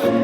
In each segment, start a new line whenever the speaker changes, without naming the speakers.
What's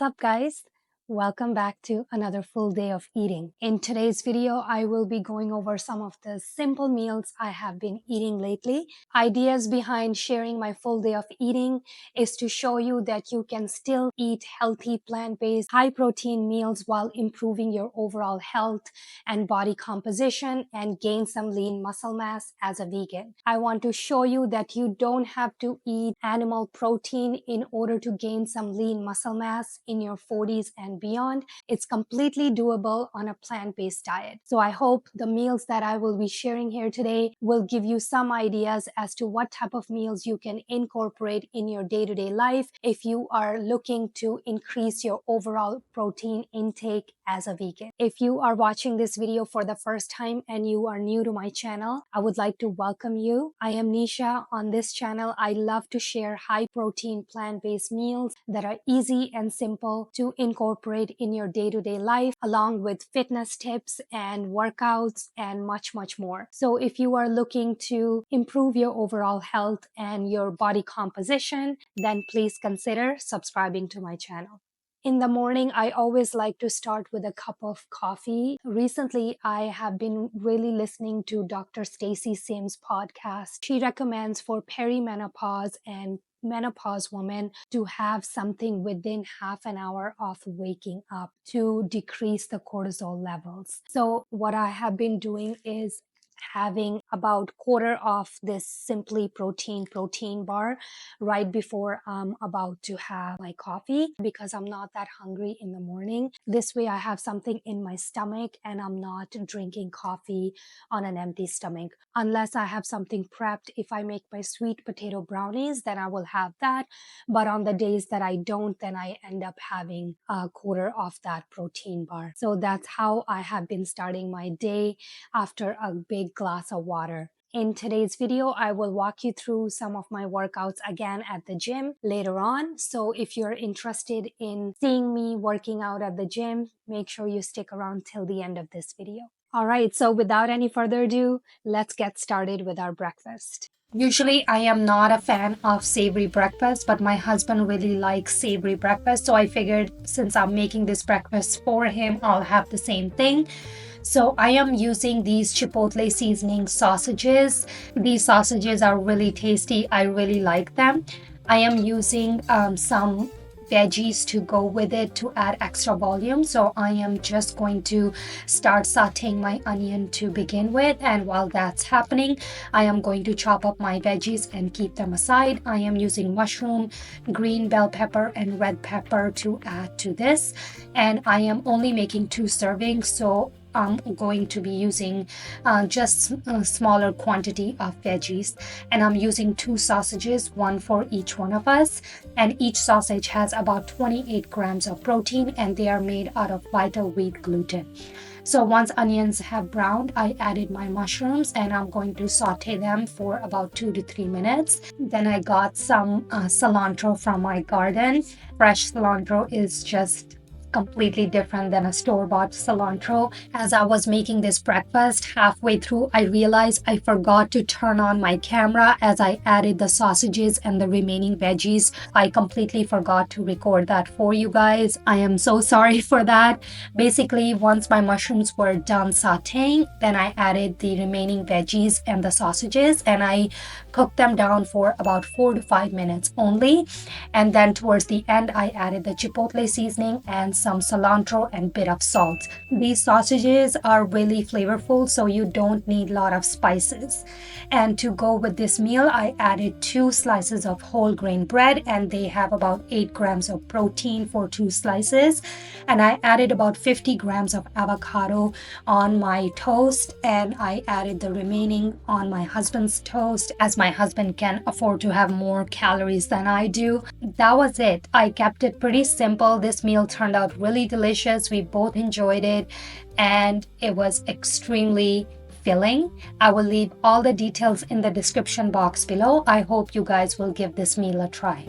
up, guys? Welcome back to another full day of eating. In today's video, I will be going over some of the simple meals I have been eating lately. Ideas behind sharing my full day of eating is to show you that you can still eat healthy, plant-based, high-protein meals while improving your overall health and body composition and gain some lean muscle mass as a vegan. I want to show you that you don't have to eat animal protein in order to gain some lean muscle mass in your 40s and beyond. It's completely doable on a plant-based diet. So I hope the meals that I will be sharing here today will give you some ideas as to what type of meals you can incorporate in your day-to-day life if you are looking to increase your overall protein intake as a vegan. If you are watching this video for the first time and you are new to my channel, I would like to welcome you. I am Nisha. On this channel, I love to share high-protein plant-based meals that are easy and simple to incorporate in your day-to-day life, along with fitness tips and workouts and much more. So if you are looking to improve your overall health and your body composition, then please consider subscribing to my channel. In the morning, I always like to start with a cup of coffee. Recently, I have been really listening to Dr. Stacy Sims' podcast. She recommends for perimenopause and menopause women to have something within half an hour of waking up to decrease the cortisol levels. So what I have been doing is having about quarter of this Simply protein bar right before I'm about to have my coffee, because I'm not that hungry in the morning. This way I have something in my stomach and I'm not drinking coffee on an empty stomach. Unless I have something prepped, if I make my sweet potato brownies, then I will have that. But on the days that I don't, then I end up having a quarter of that protein bar. So that's how I have been starting my day after a big glass of water. In today's video, I will walk you through some of my workouts again at the gym later on. So if you're interested in seeing me working out at the gym, make sure you stick around till the end of this video. All right, so without any further ado, let's get started with our breakfast. Usually, I am not a fan of savory breakfast, but my husband really likes savory breakfast. So I figured since I'm making this breakfast for him, I'll have the same thing. So I am using these chipotle seasoning sausages. These sausages are really tasty. I really like them. I am using some veggies to go with it to add extra volume. So I am just going to start sauteing my onion to begin with. And while that's happening, I am going to chop up my veggies and keep them aside. I am using mushroom, green bell pepper, and red pepper to add to this. And I am only making 2 servings. So I'm going to be using just a smaller quantity of veggies, and I'm using 2 sausages, 1 for each one of us, and each sausage has about 28 grams of protein, and they are made out of vital wheat gluten. So once onions have browned, I added my mushrooms and I'm going to saute them for about 2 to 3 minutes. Then I got some cilantro from my garden. Fresh cilantro is just completely different than a store-bought cilantro. As I was making this breakfast, halfway through I realized I forgot to turn on my camera as I added the sausages and the remaining veggies. I completely forgot to record that for you guys. I am so sorry for that. Basically, once my mushrooms were done sauteing, then I added the remaining veggies and the sausages, and I cooked them down for about 4 to 5 minutes only. And then towards the end, I added the chipotle seasoning and some cilantro and bit of salt. These sausages are really flavorful, so you don't need a lot of spices. And to go with this meal, I added 2 slices of whole grain bread, and they have about 8 grams of protein for 2 slices. And I added about 50 grams of avocado on my toast, and I added the remaining on my husband's toast, as my husband can afford to have more calories than I do. That was it. I kept it pretty simple. This meal turned out really delicious. We both enjoyed it, and it was extremely filling. I will leave all the details in the description box below. I hope you guys will give this meal a try.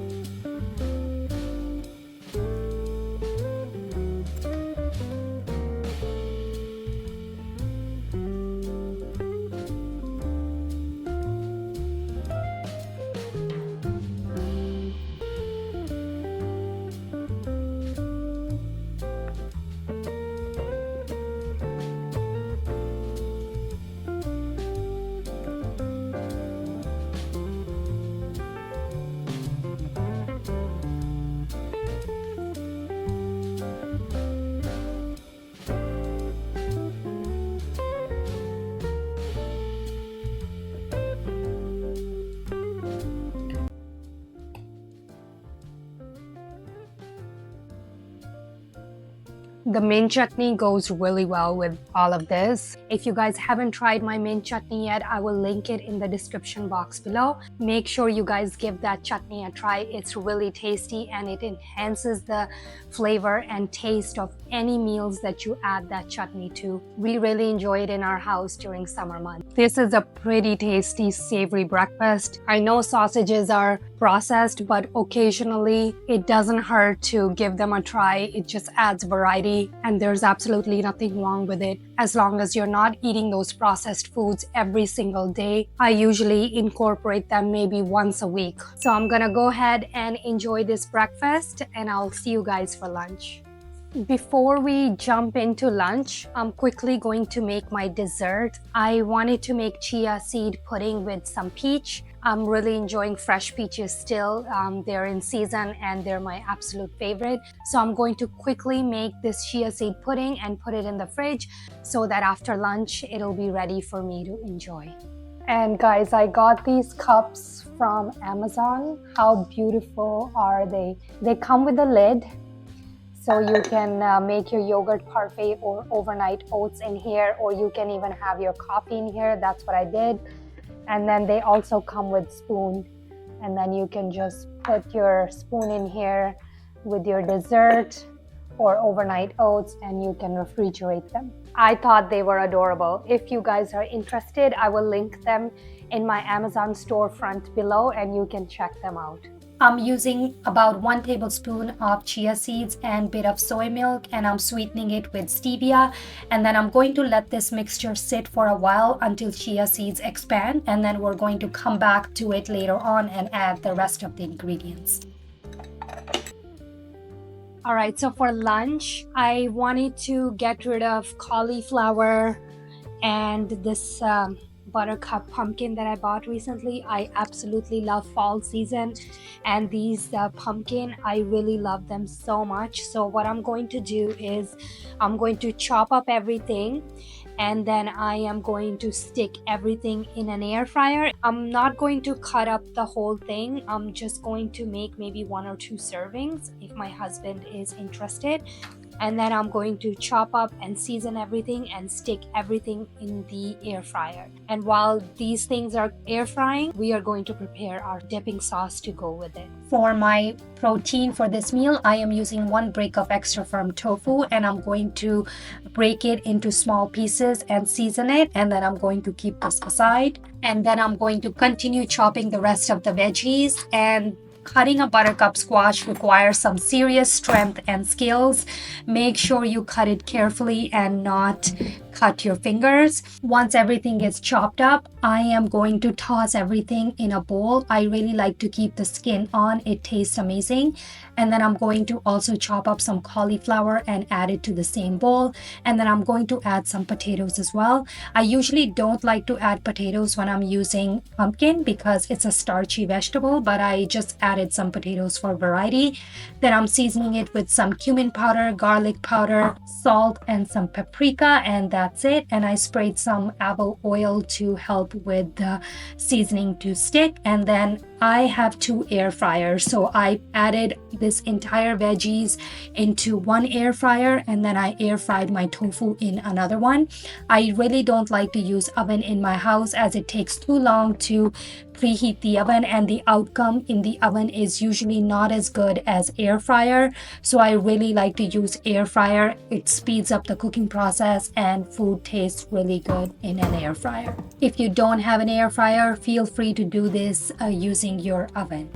The mint chutney goes really well with all of this. If you guys haven't tried my mint chutney yet, I will link it in the description box below. Make sure you guys give that chutney a try. It's really tasty and it enhances the flavor and taste of any meals that you add that chutney to. We really enjoy it in our house during summer months. This is a pretty tasty, savory breakfast. I know sausages are processed, but occasionally it doesn't hurt to give them a try. It just adds variety, and there's absolutely nothing wrong with it as long as you're not eating those processed foods every single day. I usually incorporate them maybe once a week. So I'm gonna go ahead and enjoy this breakfast, and I'll see you guys for lunch. Before we jump into lunch, I'm quickly going to make my dessert. I wanted to make chia seed pudding with some peach. I'm really enjoying fresh peaches still. They're in season and they're my absolute favorite. So I'm going to quickly make this chia seed pudding and put it in the fridge so that after lunch, it'll be ready for me to enjoy. And guys, I got these cups from Amazon. How beautiful are they? They come with a lid, so you can make your yogurt parfait or overnight oats in here, or you can even have your coffee in here. That's what I did. And then they also come with spoon, and then you can just put your spoon in here with your dessert or overnight oats, and you can refrigerate them. I thought they were adorable. If you guys are interested, I will link them in my Amazon storefront below and you can check them out. I'm using about 1 tablespoon of chia seeds and bit of soy milk, and I'm sweetening it with stevia, and then I'm going to let this mixture sit for a while until chia seeds expand, and then we're going to come back to it later on and add the rest of the ingredients. Alright, so for lunch, I wanted to get rid of cauliflower and this buttercup pumpkin that I bought recently. I absolutely love fall season, and these pumpkin, I really love them so much. So what I'm going to do is I'm going to chop up everything, and then I am going to stick everything in an air fryer. I'm not going to cut up the whole thing. I'm just going to make maybe 1 or 2 servings if my husband is interested. And then I'm going to chop up and season everything and stick everything in the air fryer. And while these things are air frying, we are going to prepare our dipping sauce to go with it. For my protein for this meal, I am using 1 brick of extra firm tofu, and I'm going to break it into small pieces and season it, and then I'm going to keep this aside. And then I'm going to continue chopping the rest of the veggies, and cutting a buttercup squash requires some serious strength and skills. Make sure you cut it carefully and not cut your fingers. Once everything gets chopped up, I am going to toss everything in a bowl. I really like to keep the skin on. It tastes amazing. And then I'm going to also chop up some cauliflower and add it to the same bowl. And then I'm going to add some potatoes as well. I usually don't like to add potatoes when I'm using pumpkin because it's a starchy vegetable, but I just added some potatoes for variety. Then I'm seasoning it with some cumin powder, garlic powder, salt, and some paprika, and that's it. And I sprayed some avo oil to help with the seasoning to stick. And then I have 2 air fryers, so I added this entire veggies into one air fryer and then I air fried my tofu in another one. I really don't like to use oven in my house as it takes too long to preheat the oven, and the outcome in the oven is usually not as good as air fryer. So I really like to use air fryer. It speeds up the cooking process and food tastes really good in an air fryer. If you don't have an air fryer, feel free to do this using your oven.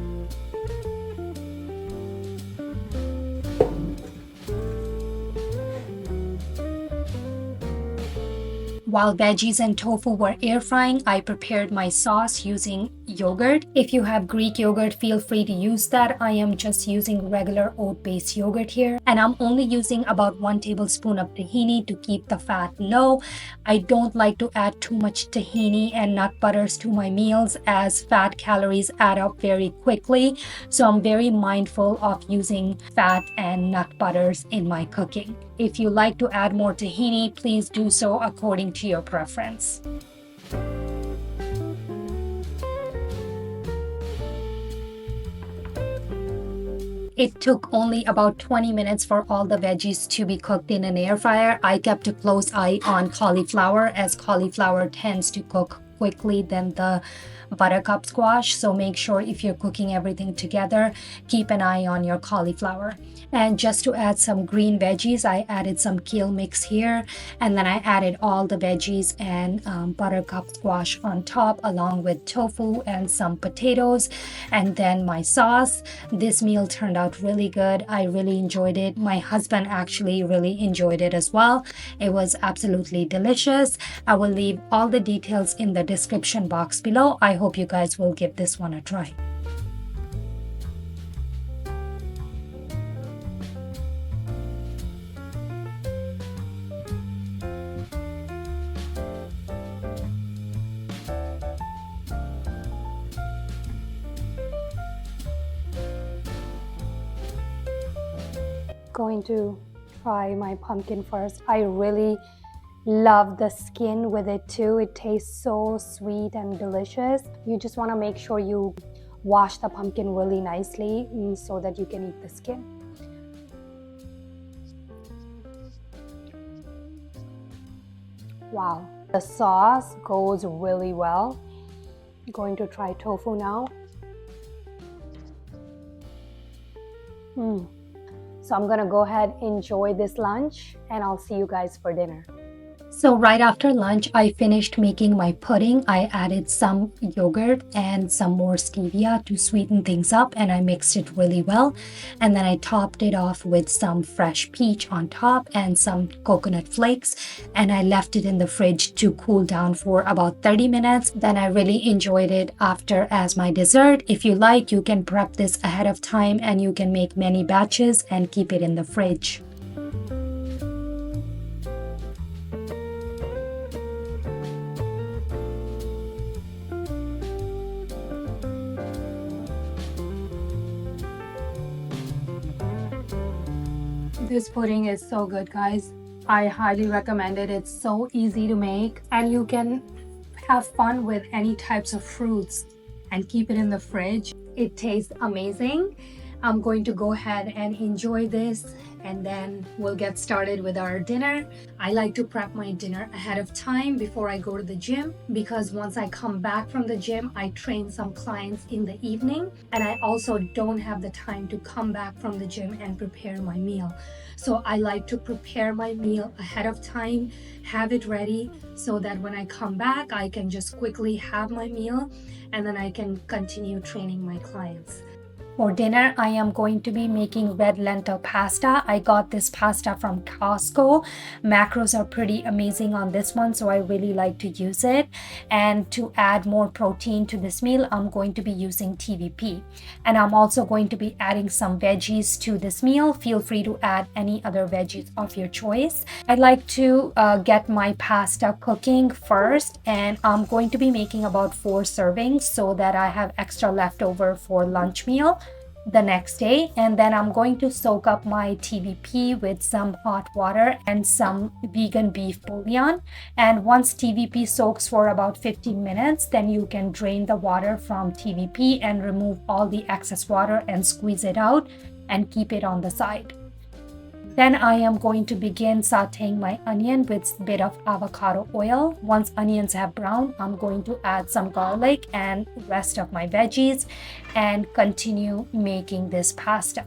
While veggies and tofu were air frying, I prepared my sauce using yogurt. If you have Greek yogurt, feel free to use that. I am just using regular oat-based yogurt here, and I'm only using about 1 tablespoon of tahini to keep the fat low. I don't like to add too much tahini and nut butters to my meals as fat calories add up very quickly. So I'm very mindful of using fat and nut butters in my cooking. If you like to add more tahini, please do so according to your preference. It took only about 20 minutes for all the veggies to be cooked in an air fryer. I kept a close eye on cauliflower as cauliflower tends to cook quickly than the buttercup squash. So make sure if you're cooking everything together, keep an eye on your cauliflower. And just to add some green veggies, I added some kale mix here, and then I added all the veggies and buttercup squash on top along with tofu and some potatoes, and then my sauce. This meal turned out really good. I really enjoyed it. My husband actually really enjoyed it as well. It was absolutely delicious. I will leave all the details in the description box below. I hope you guys will give this one a try. Going to try my pumpkin first. I really love the skin with it too. It tastes so sweet and delicious. You just want to make sure you wash the pumpkin really nicely so that you can eat the skin. Wow, the sauce goes really well. I'm going to try tofu now. So I'm gonna go ahead, enjoy this lunch, and I'll see you guys for dinner. So right after lunch, I finished making my pudding. I added some yogurt and some more stevia to sweeten things up, and I mixed it really well. And then I topped it off with some fresh peach on top and some coconut flakes, and I left it in the fridge to cool down for about 30 minutes. Then I really enjoyed it after as my dessert. If you like, you can prep this ahead of time and you can make many batches and keep it in the fridge. This pudding is so good, guys. I highly recommend it. It's so easy to make, and you can have fun with any types of fruits and keep it in the fridge. It tastes amazing. I'm going to go ahead and enjoy this, and then we'll get started with our dinner. I like to prep my dinner ahead of time before I go to the gym, because once I come back from the gym, I train some clients in the evening, and I also don't have the time to come back from the gym and prepare my meal. So I like to prepare my meal ahead of time, have it ready so that when I come back, I can just quickly have my meal and then I can continue training my clients. For dinner, I am going to be making red lentil pasta. I got this pasta from Costco. Macros are pretty amazing on this one, so I really like to use it. And to add more protein to this meal, I'm going to be using TVP. And I'm also going to be adding some veggies to this meal. Feel free to add any other veggies of your choice. I'd like to get my pasta cooking first, and I'm going to be making about 4 servings so that I have extra leftover for lunch meal. the next day. And then I'm going to soak up my TVP with some hot water and some vegan beef bouillon. And once TVP soaks for about 15 minutes, then you can drain the water from TVP and remove all the excess water and squeeze it out and keep it on the side. Then I am going to begin sauteing my onion with a bit of avocado oil. Once onions have browned, I'm going to add some garlic and rest of my veggies and continue making this pasta.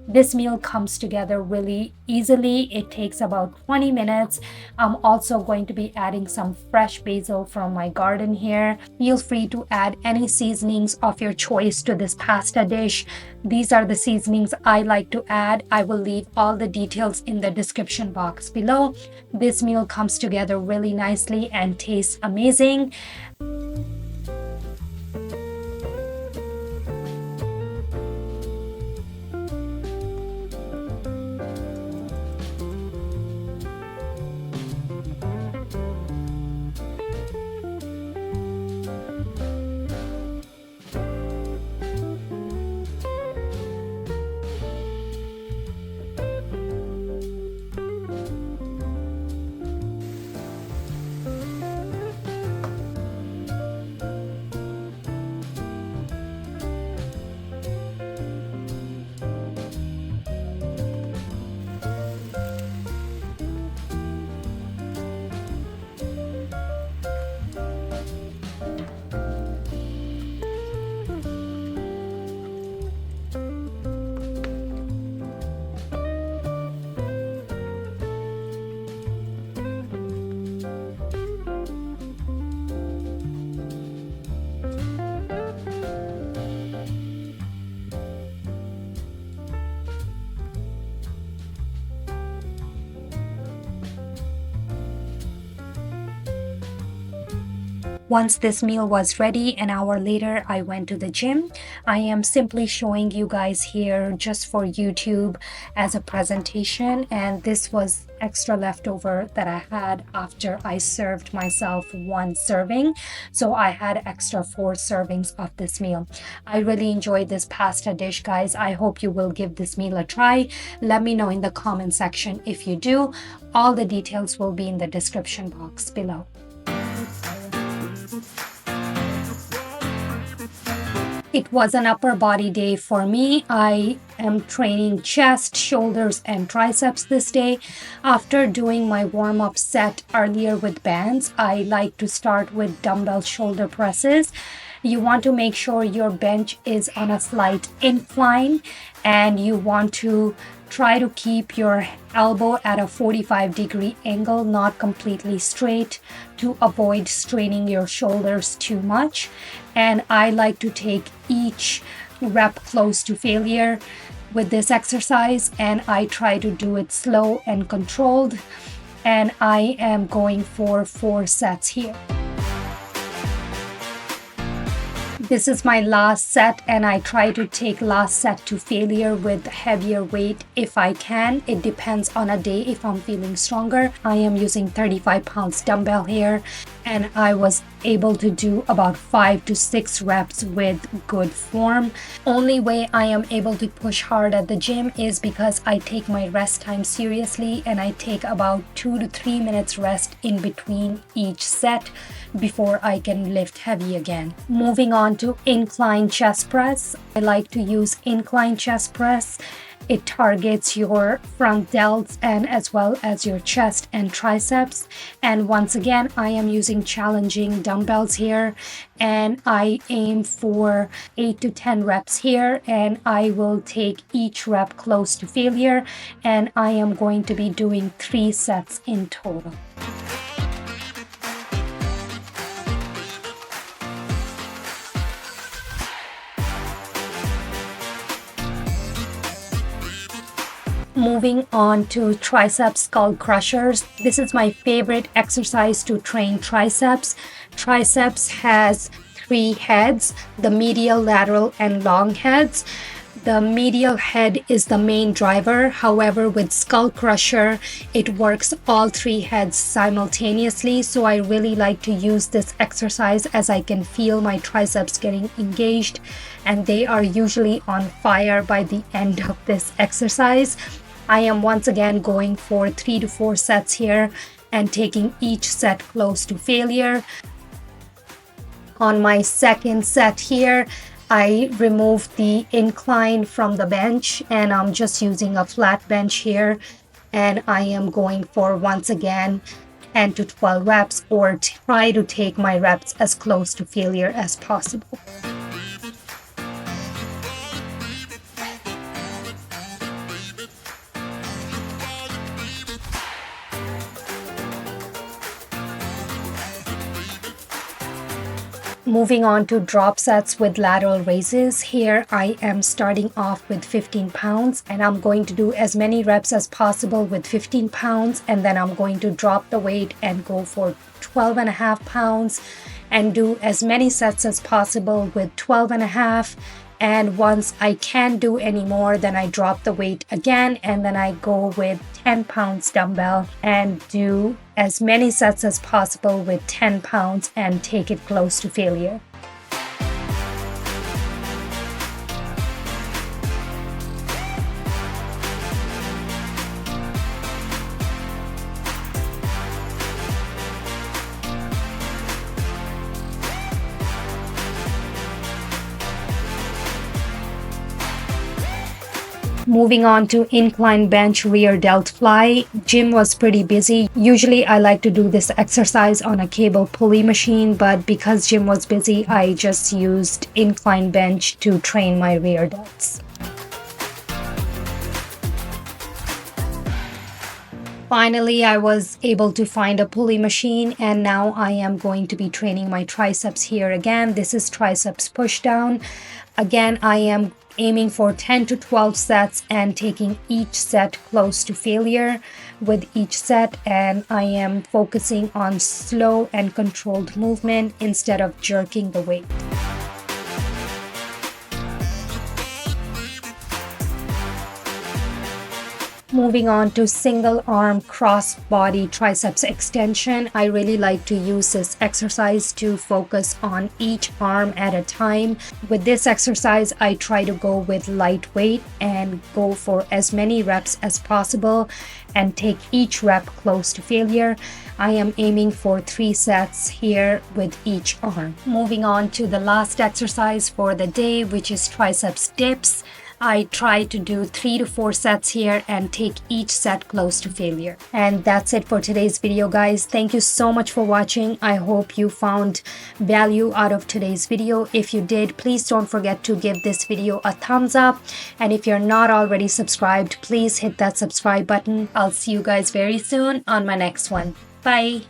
This meal comes together really easily. It takes about 20 minutes. I'm also going to be adding some fresh basil from my garden here. Feel free to add any seasonings of your choice to this pasta dish. These are the seasonings I like to add. I will leave all the details in the description box below. This meal comes together really nicely and tastes amazing. Once this meal was ready, an hour later, I went to the gym. I am simply showing you guys here just for YouTube as a presentation, and this was extra leftover that I had after I served myself one serving. So I had extra 4 servings of this meal. I really enjoyed this pasta dish, guys. I hope you will give this meal a try. Let me know in the comment section if you do. All the details will be in the description box below. It was an upper body day for me. I am training chest, shoulders, and triceps this day. After doing my warm-up set earlier with bands, I like to start with dumbbell shoulder presses. You want to make sure your bench is on a slight incline, and you want to try to keep your elbow at a 45-degree angle, not completely straight, to avoid straining your shoulders too much. And I like to take each rep close to failure with this exercise, and I try to do it slow and controlled. And I am going for 4 sets here. This is my last set, and I try to take last set to failure with heavier weight if I can. It depends on a day if I'm feeling stronger. I am using 35 pounds dumbbell here, and I was able to do about 5 to 6 reps with good form. Only way I am able to push hard at the gym is because I take my rest time seriously, and I take about 2 to 3 minutes rest in between each set before I can lift heavy again. Moving on to incline chest press. I like to use incline chest press. It targets your front delts and as well as your chest and triceps. And once again, I am using challenging dumbbells here, and I aim for 8 to 10 reps here, and I will take each rep close to failure, and I am going to be doing 3 sets in total. Moving on to tricep skull crushers. This is my favorite exercise to train triceps. Triceps has 3 heads, the medial, lateral, and long heads. The medial head is the main driver. However, with skull crusher, it works all three heads simultaneously. So I really like to use this exercise as I can feel my triceps getting engaged, and they are usually on fire by the end of this exercise. I am once again going for 3 to 4 sets here and taking each set close to failure. On my second set here, I removed the incline from the bench and I'm just using a flat bench here, and I am going for once again 10 to 12 reps, or try to take my reps as close to failure as possible. Moving on to drop sets with lateral raises. Here I am starting off with 15 pounds and I'm going to do as many reps as possible with 15 pounds, and then I'm going to drop the weight and go for 12.5 pounds and do as many sets as possible with 12.5. And once I can't do any more, then I drop the weight again and then I go with 10 pounds dumbbell and do as many sets as possible with 10 pounds and take it close to failure. Moving on to incline bench rear delt fly. Gym was pretty busy. Usually I like to do this exercise on a cable pulley machine, but because gym was busy, I just used incline bench to train my rear delts. Finally, I was able to find a pulley machine and now I am going to be training my triceps here again. This is triceps push down. Again, I am aiming for 10 to 12 sets and taking each set close to failure with each set, and I am focusing on slow and controlled movement instead of jerking the weight. Moving on to single arm cross body triceps extension. I really like to use this exercise to focus on each arm at a time. With this exercise, I try to go with light weight and go for as many reps as possible and take each rep close to failure. I am aiming for 3 sets here with each arm. Moving on to the last exercise for the day, which is triceps dips. I try to do 3 to 4 sets here and take each set close to failure. And that's it for today's video, guys. Thank you so much for watching. I hope you found value out of today's video. If you did, please don't forget to give this video a thumbs up. And if you're not already subscribed, please hit that subscribe button. I'll see you guys very soon on my next one. Bye.